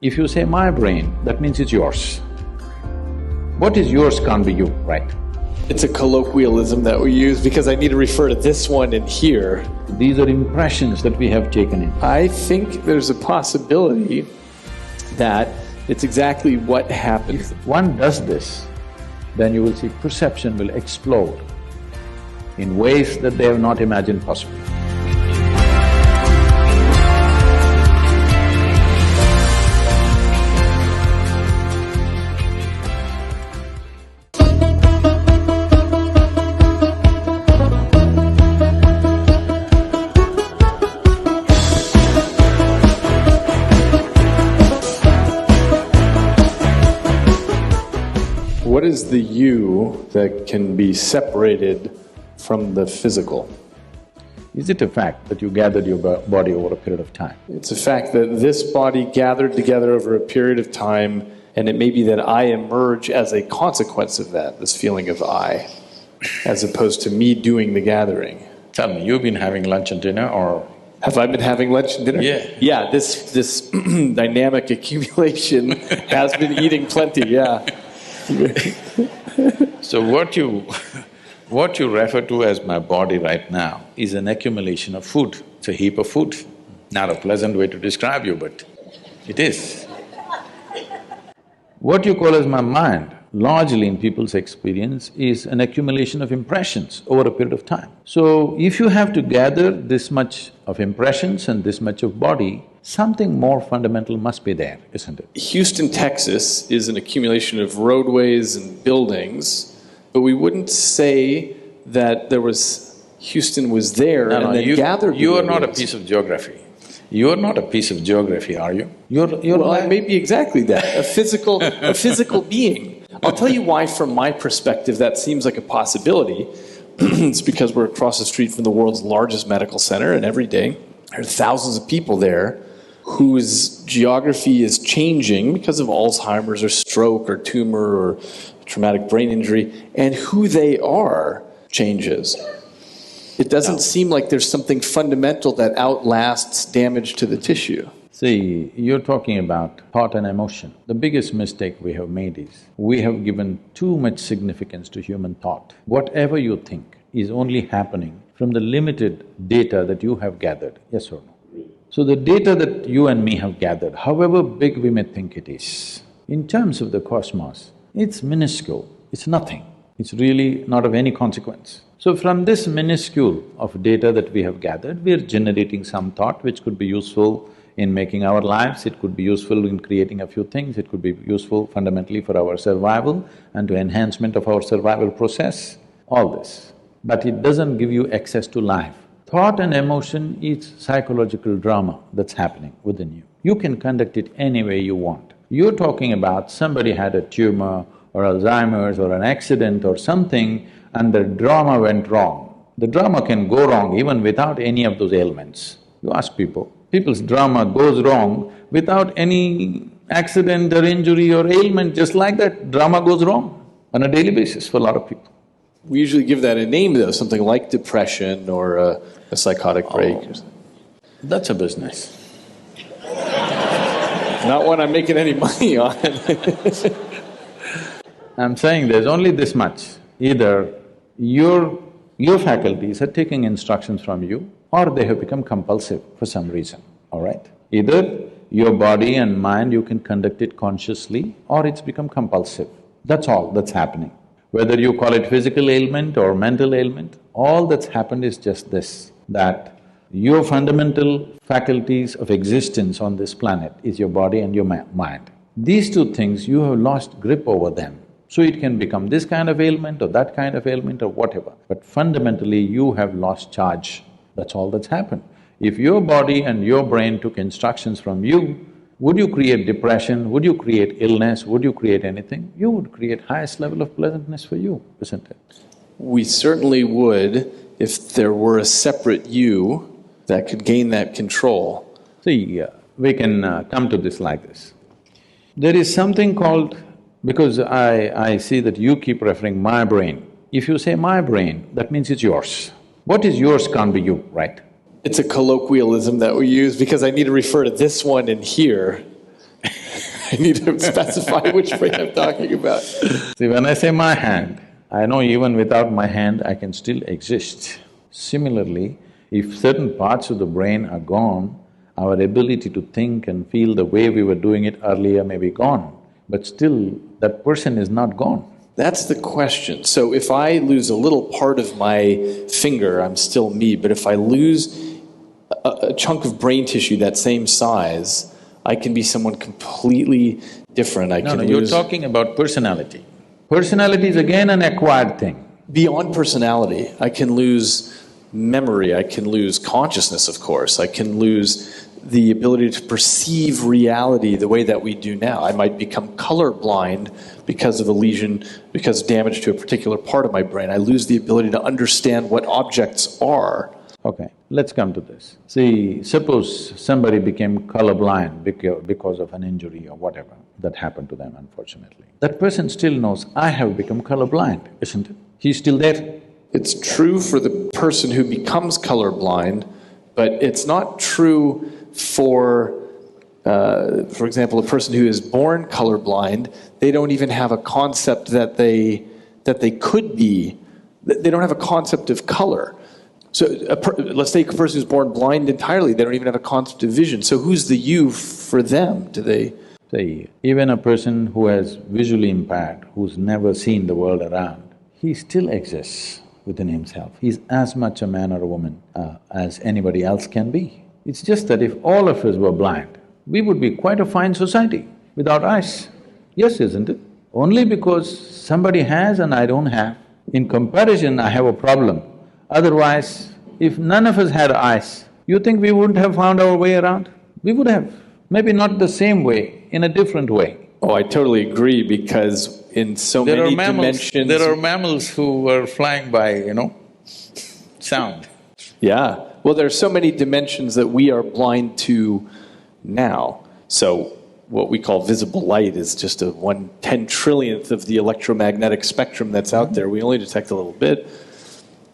If you say my brain, that means it's yours. What is yours can't be you, right? It's a colloquialism that we use because I need to refer to this one in here. These are impressions that we have taken in. I think there's a possibility that it's exactly what happens. If one does this, then you will see perception will explode in ways that they have not imagined possible. What is the you that can be separated from the physical? Is it a fact that you gathered your body over a period of time? It's a fact that this body gathered together over a period of time, and it may be that I emerge as a consequence of that, this feeling of I, as opposed to me doing the gathering. Tell me, you've been having lunch and dinner, or… Have I been having lunch and dinner? Yeah. Yeah, this dynamic accumulation has been eating plenty, yeah. So what you refer to as my body right now is an accumulation of food. It's a heap of food. Not a pleasant way to describe you, but it is. What you call as my mind, largely in people's experience, is an accumulation of impressions over a period of time. So if you have to gather this much of impressions and this much of body, something more fundamental must be there, isn't it? Houston, Texas is an accumulation of roadways and buildings, but we wouldn't say that Houston was there and then gathered. You are not a piece of geography. You are not a piece of geography, are you? Well, I may be exactly that, a physical being. I'll tell you why, from my perspective, that seems like a possibility. It's because we're across the street from the world's largest medical center, and every day there are thousands of people there whose geography is changing because of Alzheimer's or stroke or tumor or traumatic brain injury, and who they are changes. It doesn't seem like there's something fundamental that outlasts damage to the tissue. See, you're talking about thought and emotion. The biggest mistake we have made is, we have given too much significance to human thought. Whatever you think is only happening from the limited data that you have gathered, yes or no? So the data that you and me have gathered, however big we may think it is, in terms of the cosmos, it's minuscule, it's nothing. It's really not of any consequence. So from this minuscule of data that we have gathered, we are generating some thought which could be useful in making our lives, it could be useful in creating a few things, it could be useful fundamentally for our survival and to enhancement of our survival process, all this. But it doesn't give you access to life. Thought and emotion is psychological drama that's happening within you. You can conduct it any way you want. You're talking about somebody had a tumor or Alzheimer's or an accident or something and the drama went wrong. The drama can go wrong even without any of those ailments. You ask people, people's drama goes wrong without any accident or injury or ailment, just like that, drama goes wrong on a daily basis for a lot of people. We usually give that a name, though, something like depression or a psychotic break. Oh, that's a business. Not one I'm making any money on. I'm saying there's only this much. Either your faculties are taking instructions from you or they have become compulsive for some reason, all right? Either your body and mind, you can conduct it consciously or it's become compulsive. That's all that's happening. Whether you call it physical ailment or mental ailment, all that's happened is just this, that your fundamental faculties of existence on this planet is your body and your mind. These two things, you have lost grip over them. So it can become this kind of ailment or that kind of ailment or whatever, but fundamentally you have lost charge. That's all that's happened. If your body and your brain took instructions from you, would you create depression? Would you create illness? Would you create anything? You would create highest level of pleasantness for you, isn't it? We certainly would if there were a separate you that could gain that control. See, we can come to this like this. There is something called… because I see that you keep referring my brain. If you say my brain, that means it's yours. What is yours can't be you, right? It's a colloquialism that we use because I need to refer to this one in here. I need to specify which brain I'm talking about. See, when I say my hand, I know even without my hand, I can still exist. Similarly, if certain parts of the brain are gone, our ability to think and feel the way we were doing it earlier may be gone, but still that person is not gone. That's the question. So if I lose a little part of my finger, I'm still me, but if I lose a chunk of brain tissue that same size, I can be someone completely different. No, you're talking about personality. Personality is again an acquired thing. Beyond personality, I can lose memory, I can lose consciousness, of course, I can lose the ability to perceive reality the way that we do now. I might become colorblind because of a lesion, because of damage to a particular part of my brain. I lose the ability to understand what objects are. Okay, let's come to this. See, suppose somebody became colorblind because of an injury or whatever that happened to them, unfortunately. That person still knows, I have become colorblind, isn't it? He's still there. It's true for the person who becomes colorblind, but it's not true for example, a person who is born colorblind. They don't even have a concept that they could be. They don't have a concept of color. So let's take a person who's born blind entirely. They don't even have a concept of vision. So who's the you for them? Do they… See, even a person who has visually impaired, who's never seen the world around, he still exists within himself. He's as much a man or a woman as anybody else can be. It's just that if all of us were blind, we would be quite a fine society without eyes. Yes, isn't it? Only because somebody has and I don't have. In comparison, I have a problem. Otherwise, if none of us had eyes, you think we wouldn't have found our way around? We would have. Maybe not the same way, in a different way. Oh, I totally agree, because in so many dimensions… There are mammals who were flying by, sound. Yeah, well, there are so many dimensions that we are blind to now. So what we call visible light is just a 1/10 trillionth of the electromagnetic spectrum that's out there. We only detect a little bit.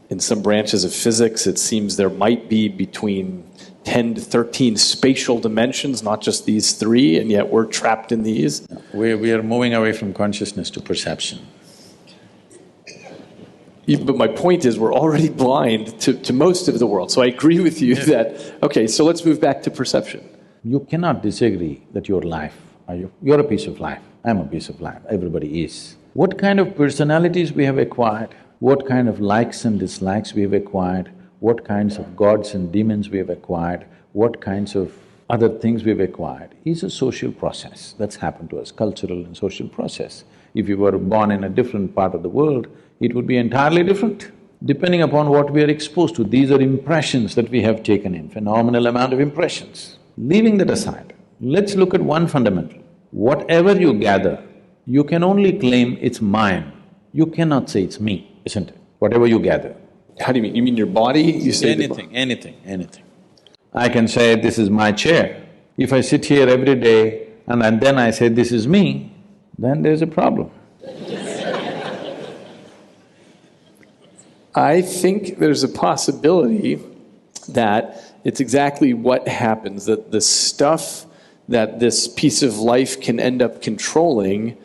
In some branches of physics, it seems there might be between 10 to 13 spatial dimensions, not just these three, and yet we're trapped in these. We are moving away from consciousness to perception. But my point is, we're already blind to most of the world. So I agree with you that, okay, so let's move back to perception. You cannot disagree that you're life, are you? You're a piece of life, I'm a piece of life, everybody is. What kind of personalities we have acquired, what kind of likes and dislikes we have acquired, what kinds of gods and demons we have acquired, what kinds of other things we've acquired is a social process that's happened to us, cultural and social process. If you were born in a different part of the world, it would be entirely different, depending upon what we are exposed to. These are impressions that we have taken in, phenomenal amount of impressions. Leaving that aside, let's look at one fundamental. Whatever you gather, you can only claim it's mine. You cannot say it's me, isn't it? Whatever you gather. How do you mean? You mean your body? You say anything. I can say, this is my chair. If I sit here every day and then I say, this is me, then there's a problem. I think there's a possibility that it's exactly what happens, that the stuff that this piece of life can end up controlling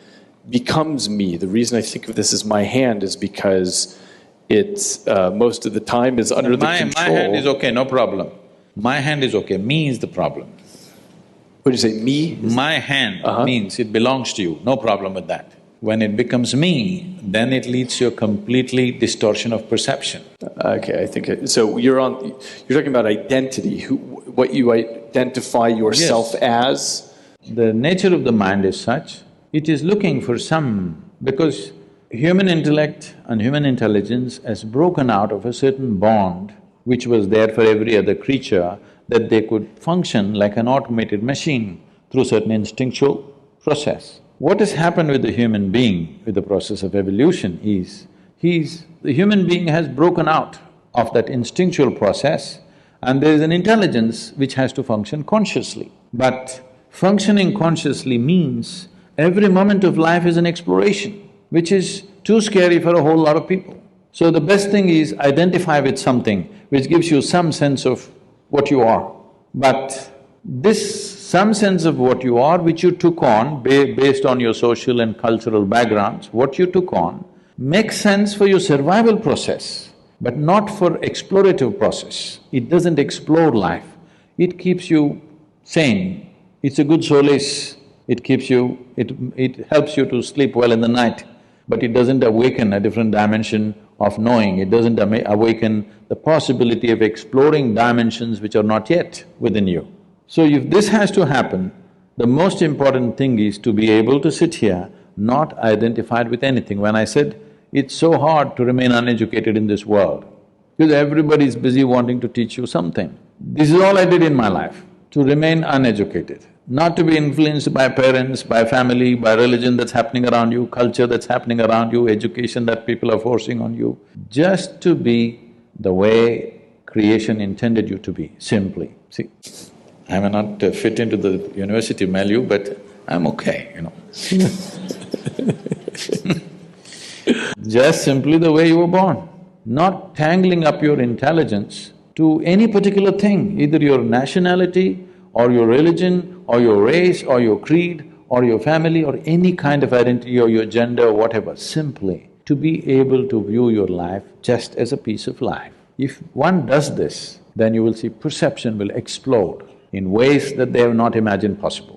becomes me. The reason I think of this as my hand is because it's most of the time is under the control… My hand is okay, no problem. My hand is okay, me is the problem. What do you say, me? My hand means it belongs to you, no problem with that. When it becomes me, then it leads to a completely distortion of perception. Okay, I think… so you're talking about identity, what you identify yourself as? The nature of the mind is such, it is looking for some… because human intellect and human intelligence has broken out of a certain bond which was there for every other creature, that they could function like an automated machine through certain instinctual process. What has happened with the human being, with the process of evolution is, the human being has broken out of that instinctual process and there is an intelligence which has to function consciously. But functioning consciously means every moment of life is an exploration, which is too scary for a whole lot of people. So the best thing is identify with something which gives you some sense of what you are. But this some sense of what you are, which you took on based on your social and cultural backgrounds, what you took on, makes sense for your survival process, but not for explorative process. It doesn't explore life, it keeps you sane. It's a good solace, it keeps you… it helps you to sleep well in the night, but it doesn't awaken a different dimension of knowing, it doesn't awaken the possibility of exploring dimensions which are not yet within you. So if this has to happen, the most important thing is to be able to sit here not identified with anything. When I said, it's so hard to remain uneducated in this world, because everybody is busy wanting to teach you something. This is all I did in my life, to remain uneducated, not to be influenced by parents, by family, by religion that's happening around you, culture that's happening around you, education that people are forcing on you, just to be the way creation intended you to be, simply. See, I may not fit into the university milieu, but I'm okay, you know. Just simply the way you were born, not tangling up your intelligence to any particular thing, either your nationality or your religion or your race or your creed or your family or any kind of identity or your gender or whatever, simply to be able to view your life just as a piece of life. If one does this, then you will see perception will explode in ways that they have not imagined possible.